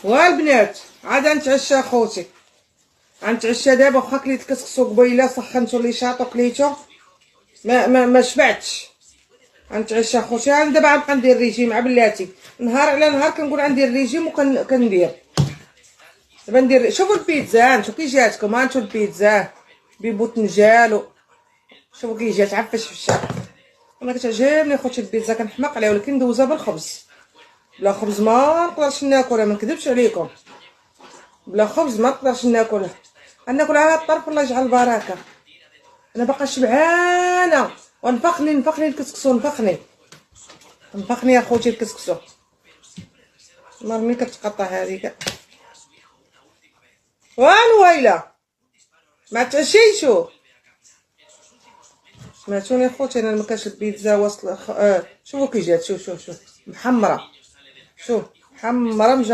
والبنات عاد غنتعشى اخوتي، غنتعشى دابا. واخا كليت كسكسو قبيله سخنتو لي شاطو كليتو ما شبعتش. غنتعشى اخوتي. انا دابا غنبقى ندير ريجيم مع بلاتي، نهار على نهار كنقول غندير ريجيم وكندير. دابا ندير. شوفوا البيتزا، انتو كي جاتكم؟ هانتو البيتزا ببوتنجال شوفوا كي جات عفش في الشارع. انا كتعجبني اخوتي البيتزا، كنحماق عليها، ولكن ندوزها بالخبز. بلا خبز ما نقدرش ناكلها، ما نكذبش عليكم. بلا خبز ما نقدرش ناكلها. ناكل على الطرف الله يجعل البركه. انا باقا شبعانه ونفخني الكسكسو، نفخني يا خوتي الكسكسو. مرمي كتقطع هذيك. ويلا ما تعشيشو. سمعتوني اخوتي؟ انا مكاش البيتزا واصله شوفوا كي جات. شوف محمره. شوف محمره